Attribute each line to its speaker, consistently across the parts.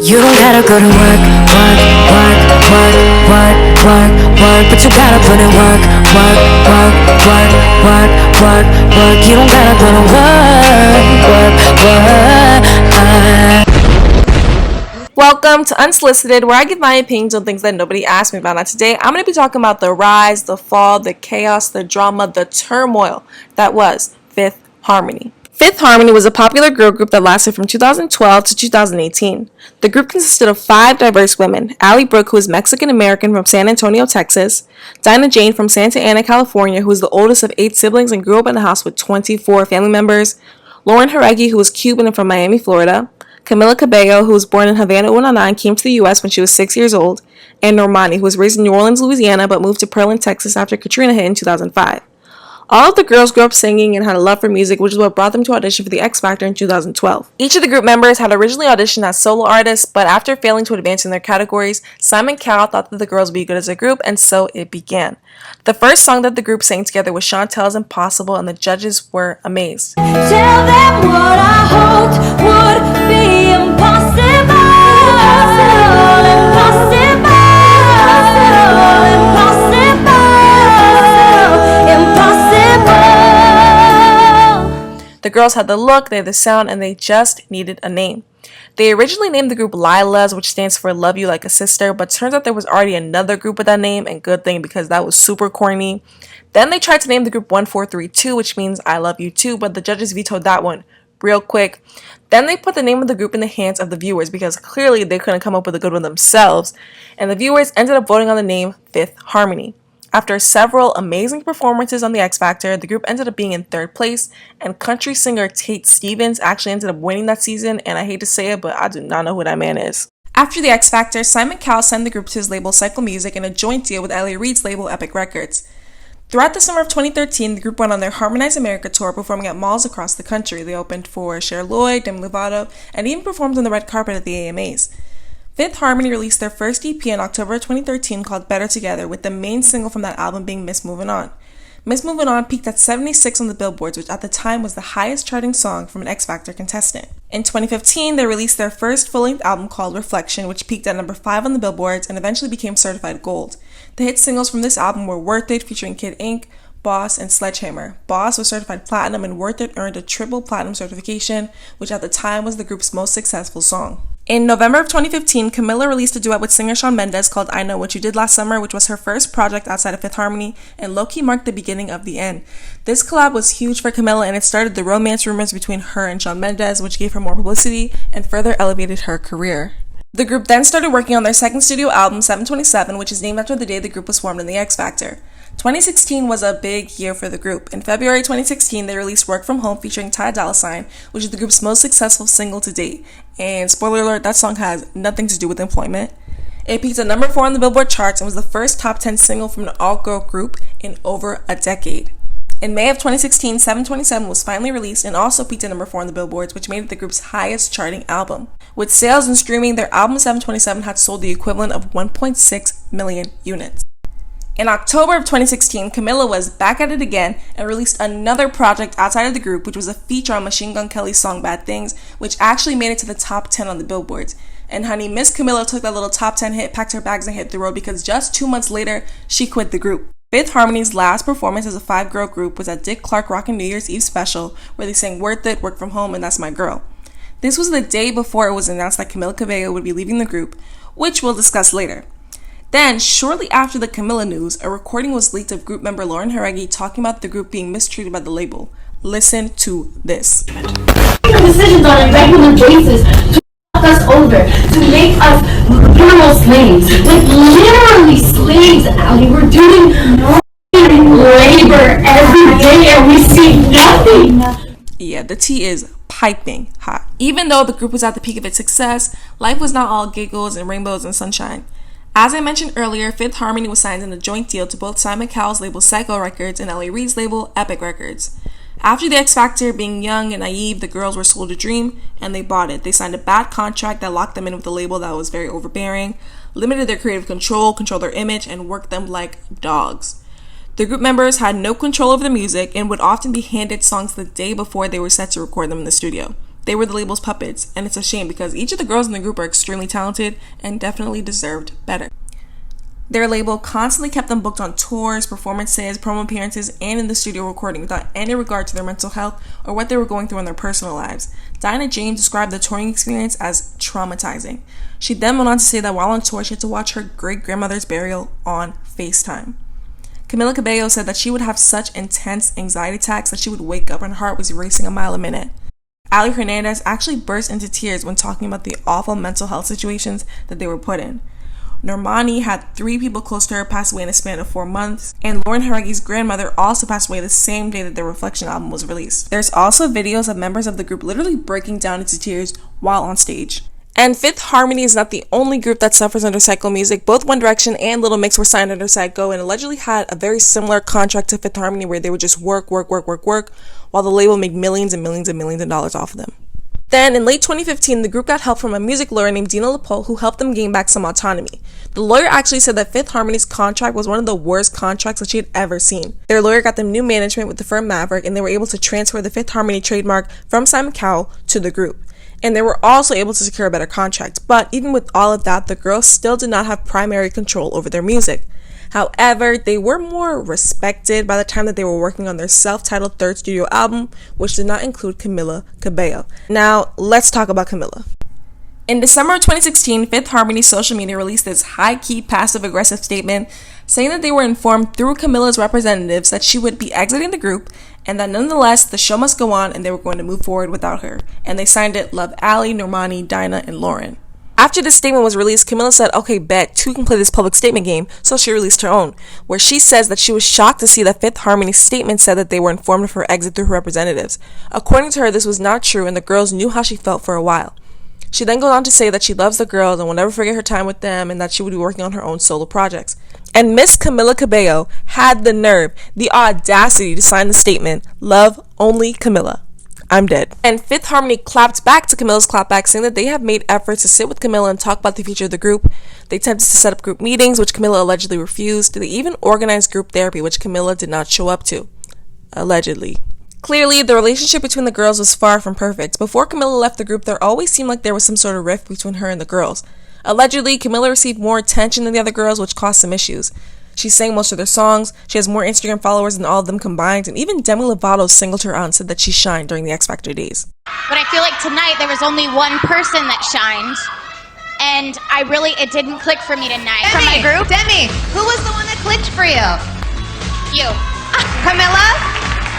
Speaker 1: You don't gotta go to work, work, work, work, work, work, work, but you gotta put in work, work, work, work, work, work, work. You don't gotta go to work, work, work.
Speaker 2: Welcome to Unsolicited, where I give my opinions on things that nobody asked me about. Now today, I'm going to be talking about the rise, the fall, the chaos, the drama, the turmoil that was Fifth Harmony. Fifth Harmony was a popular girl group that lasted from 2012 to 2018. The group consisted of 5 diverse women: Allie Brooke, who is Mexican-American from San Antonio, Texas; Dinah Jane from Santa Ana, California, who is the oldest of 8 siblings and grew up in a house with 24 family members; Lauren Jaregui, who is Cuban and from Miami, Florida; Camilla Cabello, who was born in Havana, 109, came to the U.S. when she was 6 years old; and Normani, who was raised in New Orleans, Louisiana, but moved to Pearland, Texas after Katrina hit in 2005. All of the girls grew up singing and had a love for music, which is what brought them to audition for the X Factor in 2012. Each of the group members had originally auditioned as solo artists, but after failing to advance in their categories, Simon Cowell thought that the girls would be good as a group, and so it began. The first song that the group sang together was Chantel's Impossible, and the judges were amazed.
Speaker 3: Tell them what I hoped would be impossible.
Speaker 2: The girls had the look, they had the sound, and they just needed a name. They originally named the group Lilas, which stands for Love You Like a Sister, but turns out there was already another group with that name, and good thing because that was super corny. Then they tried to name the group 1432, which means I Love You Too, but the judges vetoed that one real quick. Then they put the name of the group in the hands of the viewers because clearly they couldn't come up with a good one themselves, and the viewers ended up voting on the name Fifth Harmony. After several amazing performances on the X Factor, the group ended up being in 3rd place, and country singer Tate Stevens actually ended up winning that season, and I hate to say it, but I do not know who that man is. After the X Factor, Simon Cowell signed the group to his label Cycle Music in a joint deal with Ellie Reed's label Epic Records. Throughout the summer of 2013, the group went on their Harmonize America tour, performing at malls across the country. They opened for Cher Lloyd, Demi Lovato, and even performed on the red carpet at the AMAs. Fifth Harmony released their first EP in October 2013 called Better Together, with the main single from that album being Miss Movin' On. Miss Movin' On peaked at 76 on the Billboards, which at the time was the highest charting song from an X Factor contestant. In 2015, they released their first full-length album called Reflection, which peaked at number 5 on the Billboards and eventually became certified gold. The hit singles from this album were Worth It featuring Kid Ink, Boss, and Sledgehammer. Boss was certified platinum, and Worth It earned a triple platinum certification, which at the time was the group's most successful song. In November of 2015, Camilla released a duet with singer Shawn Mendes called I Know What You Did Last Summer, which was her first project outside of Fifth Harmony, and low-key marked the beginning of the end. This collab was huge for Camilla, and it started the romance rumors between her and Shawn Mendes, which gave her more publicity and further elevated her career. The group then started working on their second studio album, 727, which is named after the day the group was formed in the X Factor. 2016 was a big year for the group. In February 2016, they released Work From Home featuring Ty Dolla $ign, which is the group's most successful single to date. And spoiler alert, that song has nothing to do with employment. It peaked at number 4 on the Billboard charts and was the first top 10 single from an all-girl group in over a decade. In May of 2016, 727 was finally released and also peaked at number 4 on the Billboards, which made it the group's highest charting album. With sales and streaming, their album 727 had sold the equivalent of 1.6 million units. In October of 2016, Camilla was back at it again and released another project outside of the group, which was a feature on Machine Gun Kelly's song Bad Things, which actually made it to the top 10 on the Billboards. And honey, Miss Camilla took that little top 10 hit, packed her bags, and hit the road because just 2 months later, she quit the group. Fifth Harmony's last performance as a 5-girl group was at Dick Clark Rockin' New Year's Eve special, where they sang Worth It, Work From Home, and That's My Girl. This was the day before it was announced that Camilla Cabello would be leaving the group, which we'll discuss later. Then, shortly after the Camilla news, a recording was leaked of group member Lauren Jaregui talking about the group being mistreated by the label. Listen to this.
Speaker 4: Decisions on a regular basis to fuck us over, to make us literal slaves. Like literally slaves, Allie. We're doing labor every day and we see nothing.
Speaker 2: Yeah, the tea is piping hot. Even though the group was at the peak of its success, life was not all giggles and rainbows and sunshine. As I mentioned earlier, Fifth Harmony was signed in a joint deal to both Simon Cowell's label Psycho Records and Ellie Reed's label Epic Records. After the X Factor, being young and naive, the girls were sold a dream, and they bought it. They signed a bad contract that locked them in with a label that was very overbearing, limited their creative control, controlled their image, and worked them like dogs. The group members had no control over the music and would often be handed songs the day before they were set to record them in the studio. They were the label's puppets, and it's a shame because each of the girls in the group are extremely talented and definitely deserved better. Their label constantly kept them booked on tours, performances, promo appearances, and in the studio recording without any regard to their mental health or what they were going through in their personal lives. Dinah James described the touring experience as traumatizing. She then went on to say that while on tour, she had to watch her great-grandmother's burial on FaceTime. Camilla Cabello said that she would have such intense anxiety attacks that she would wake up and her heart was racing a mile a minute. Ali Hernandez actually burst into tears when talking about the awful mental health situations that they were put in. Normani had 3 people close to her pass away in a span of 4 months, and Lauren Haraghi's grandmother also passed away the same day that their Reflection album was released. There's also videos of members of the group literally breaking down into tears while on stage. And Fifth Harmony is not the only group that suffers under Psycho Music. Both One Direction and Little Mix were signed under Psycho and allegedly had a very similar contract to Fifth Harmony where they would just work, while the label made millions and millions and millions of dollars off of them. Then, in late 2015, the group got help from a music lawyer named Dina LaPole who helped them gain back some autonomy. The lawyer actually said that Fifth Harmony's contract was one of the worst contracts that she had ever seen. Their lawyer got them new management with the firm Maverick, and they were able to transfer the Fifth Harmony trademark from Simon Cowell to the group. And they were also able to secure a better contract. But even with all of that, the girls still did not have primary control over their music. However, they were more respected by the time that they were working on their self-titled third studio album, which did not include Camilla Cabello. Now, let's talk about Camilla. In December of 2016, Fifth Harmony's social media released this high-key passive-aggressive statement saying that they were informed through Camilla's representatives that she would be exiting the group and that nonetheless, the show must go on and they were going to move forward without her. And they signed it Love Ali, Normani, Dinah, and Lauren. After this statement was released, Camilla said, okay, bet, 2 can play this public statement game, so she released her own, where she says that she was shocked to see that Fifth Harmony's statement said that they were informed of her exit through her representatives. According to her, this was not true, and the girls knew how she felt for a while. She then goes on to say that she loves the girls and will never forget her time with them, and that she would be working on her own solo projects. And Miss Camilla Cabello had the nerve, the audacity to sign the statement, Love Only Camilla. I'm dead. And Fifth Harmony clapped back to Camilla's clapback, saying that they have made efforts to sit with Camilla and talk about the future of the group. They attempted to set up group meetings, which Camilla allegedly refused. They even organized group therapy, which Camilla did not show up to. Allegedly. Clearly, the relationship between the girls was far from perfect. Before Camilla left the group, there always seemed like there was some sort of rift between her and the girls. Allegedly, Camilla received more attention than the other girls, which caused some issues. She sang most of their songs, she has more Instagram followers than all of them combined, and even Demi Lovato singled her out and said that she shined during the X Factor days.
Speaker 5: But I feel like tonight there was only one person that shined, and it didn't click for me tonight. From my group?
Speaker 6: Demi, who was the one that clicked for you?
Speaker 5: You.
Speaker 6: Camilla?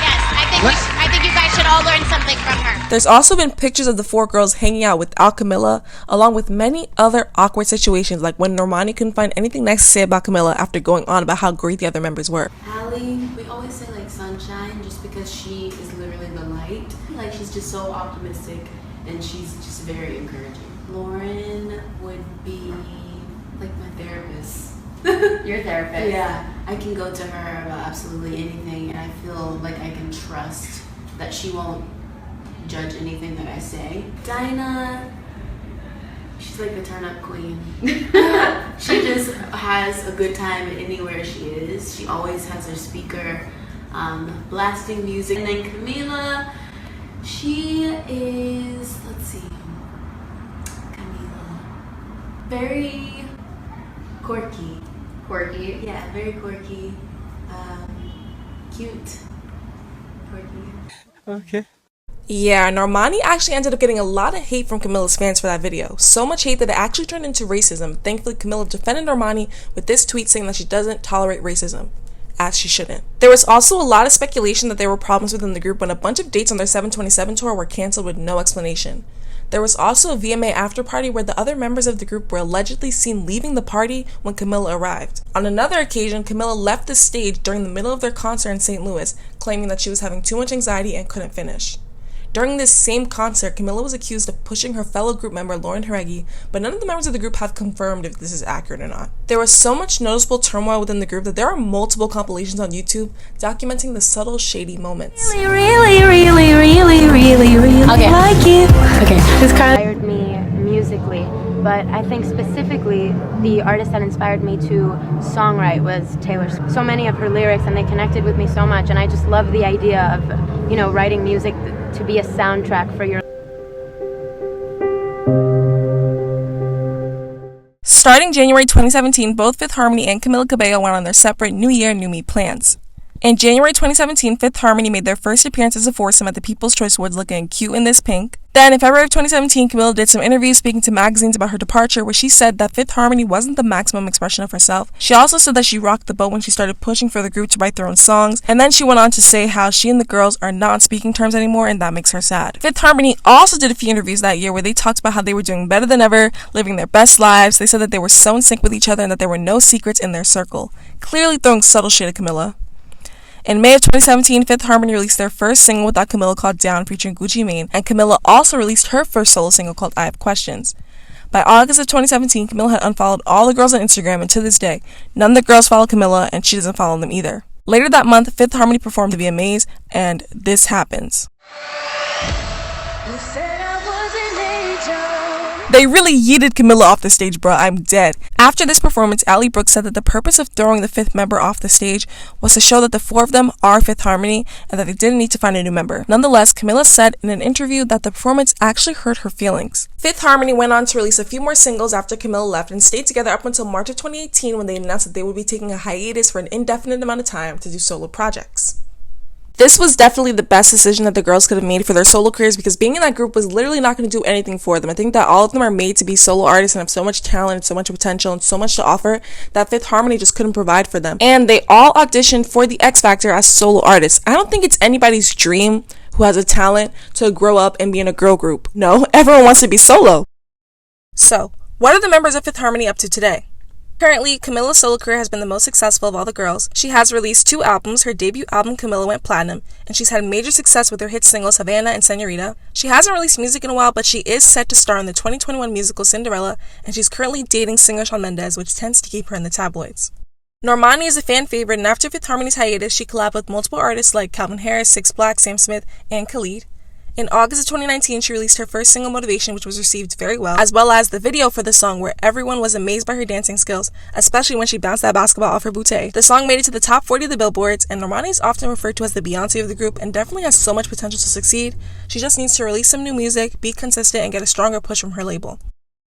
Speaker 5: Yes, I think you guys should all learn something from her.
Speaker 2: There's also been pictures of the 4 girls hanging out without Camilla, along with many other awkward situations, like when Normani couldn't find anything nice to say about Camilla after going on about how great the other members were.
Speaker 7: Ali, we always say like sunshine just because she is literally the light. Like she's just so optimistic and she's just very encouraging. Lauren would be like my therapist.
Speaker 6: Your therapist?
Speaker 7: Yeah, I can go to her about absolutely anything and I feel like I can trust that she won't judge anything that I say. Dinah, she's like the turn up queen. She just has a good time anywhere she is. She always has her speaker blasting music. And then Camilla, she is, let's see, Camilla, very quirky.
Speaker 6: Quirky?
Speaker 7: Yeah, very quirky, cute, quirky.
Speaker 2: Okay. Yeah, Normani actually ended up getting a lot of hate from Camilla's fans for that video. So much hate that it actually turned into racism. Thankfully, Camilla defended Normani with this tweet saying that she doesn't tolerate racism, as she shouldn't. There was also a lot of speculation that there were problems within the group when a bunch of dates on their 727 tour were canceled with no explanation. There was also a VMA after party where the other members of the group were allegedly seen leaving the party when Camilla arrived. On another occasion, Camilla left the stage during the middle of their concert in St. Louis, claiming that she was having too much anxiety and couldn't finish. During this same concert, Camilla was accused of pushing her fellow group member Lauren Haraghi, but none of the members of the group have confirmed if this is accurate or not. There was so much noticeable turmoil within the group that there are multiple compilations on YouTube documenting the subtle, shady moments.
Speaker 3: Really
Speaker 8: Okay.
Speaker 3: like you.
Speaker 8: Okay.
Speaker 3: This kind of
Speaker 8: Inspired me musically, but I think specifically the artist that inspired me to songwrite was Taylor Swift. So many of her lyrics, and they connected with me so much, and I just love the idea of, writing music to be a soundtrack for your
Speaker 2: Starting January 2017, both Fifth Harmony and Camilla Cabello went on their separate New Year, New Me plans. In January 2017, Fifth Harmony made their first appearance as a foursome at the People's Choice Awards looking cute in this pink. Then in February of 2017, Camilla did some interviews speaking to magazines about her departure, where she said that Fifth Harmony wasn't the maximum expression of herself. She also said that she rocked the boat when she started pushing for the group to write their own songs, and then she went on to say how she and the girls are not on speaking terms anymore and that makes her sad. Fifth Harmony also did a few interviews that year where they talked about how they were doing better than ever, living their best lives. They said that they were so in sync with each other and that there were no secrets in their circle, clearly throwing subtle shade at Camilla. In May of 2017, Fifth Harmony released their first single without Camilla called Down featuring Gucci Mane, and Camilla also released her first solo single called I Have Questions. By August of 2017, Camilla had unfollowed all the girls on Instagram, and to this day, none of the girls follow Camilla, and she doesn't follow them either. Later that month, Fifth Harmony performed to be amazed, and this happens. They really yeeted Camilla off the stage, bruh. I'm dead. After this performance, Ally Brooks said that the purpose of throwing the fifth member off the stage was to show that the four of them are Fifth Harmony and that they didn't need to find a new member. Nonetheless, Camilla said in an interview that the performance actually hurt her feelings. Fifth Harmony went on to release a few more singles after Camilla left and stayed together up until March of 2018 when they announced that they would be taking a hiatus for an indefinite amount of time to do solo projects. This was definitely the best decision that the girls could have made for their solo careers because being in that group was literally not going to do anything for them. I think that all of them are made to be solo artists and have so much talent and so much potential and so much to offer that Fifth Harmony just couldn't provide for them. And they all auditioned for the X Factor as solo artists. I don't think it's anybody's dream who has a talent to grow up and be in a girl group. No, everyone wants to be solo. So, what are the members of Fifth Harmony up to today? Currently, Camilla's solo career has been the most successful of all the girls. She has released 2 albums. Her debut album, Camilla, went platinum, and she's had major success with her hit singles Havana and Senorita. She hasn't released music in a while, but she is set to star in the 2021 musical Cinderella, and she's currently dating singer Shawn Mendes, which tends to keep her in the tabloids. Normani is a fan favorite, and after Fifth Harmony's hiatus, she collabed with multiple artists like Calvin Harris, Six Black, Sam Smith, and Khalid. In August of 2019, she released her first single, Motivation, which was received very well, as well as the video for the song where everyone was amazed by her dancing skills, especially when she bounced that basketball off her bootay. The song made it to the top 40 of the billboards, and Normani is often referred to as the Beyonce of the group and definitely has so much potential to succeed. She just needs to release some new music, be consistent, and get a stronger push from her label.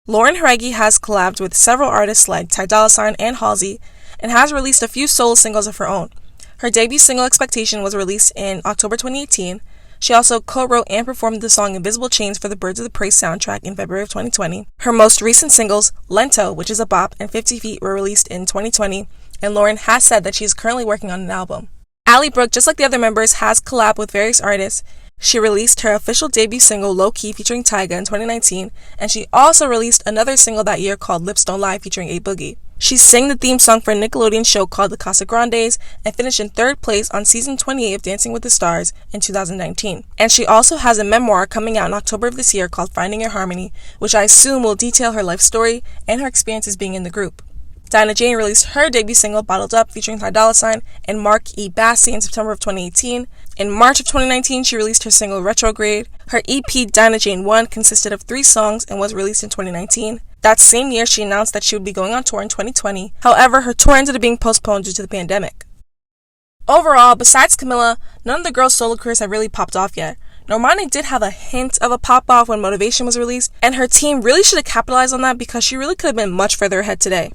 Speaker 2: Lauren Haregi has collabed with several artists like Ty Dolla $ign and Halsey, and has released a few solo singles of her own. Her debut single, Expectation, was released in October 2018. She also co-wrote and performed the song Invisible Chains for the Birds of the Prey soundtrack in February of 2020. Her most recent singles, Lento, which is a bop, and 50 Feet were released in 2020, and Lauren has said that she is currently working on an album. Ally Brooks, just like the other members, has collabed with various artists. She released her official debut single, Low Key, featuring Tyga in 2019, and she also released another single that year called Lips Don't Lie, featuring A Boogie. She sang the theme song for a Nickelodeon show called The Casa Grandes and finished in 3rd place on season 28 of Dancing with the Stars in 2019. And she also has a memoir coming out in October of this year called Finding Your Harmony, which I assume will detail her life story and her experiences being in the group. Dinah Jane released her debut single, Bottled Up, featuring Ty Dolla $ign and Mark E. Bassey in September of 2018. In March of 2019, she released her single, Retrograde. Her EP, Dinah Jane 1, consisted of 3 songs and was released in 2019. That same year, she announced that she would be going on tour in 2020. However, her tour ended up being postponed due to the pandemic. Overall, besides Camilla, none of the girls' solo careers have really popped off yet. Normani did have a hint of a pop-off when Motivation was released, and her team really should have capitalized on that because she really could have been much further ahead today.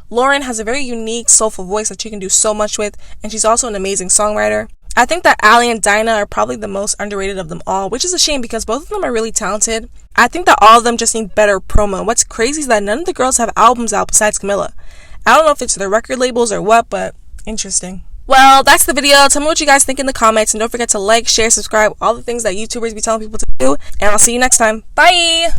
Speaker 2: Lauren has a very unique, soulful voice that she can do so much with, and she's also an amazing songwriter. I think that Ally and Dinah are probably the most underrated of them all, which is a shame because both of them are really talented. I think that all of them just need better promo. What's crazy is that none of the girls have albums out besides Camilla. I don't know if it's their record labels or what, but interesting. Well, that's the video. Tell me what you guys think in the comments, and don't forget to like, share, subscribe, all the things that YouTubers be telling people to do, and I'll see you next time. Bye!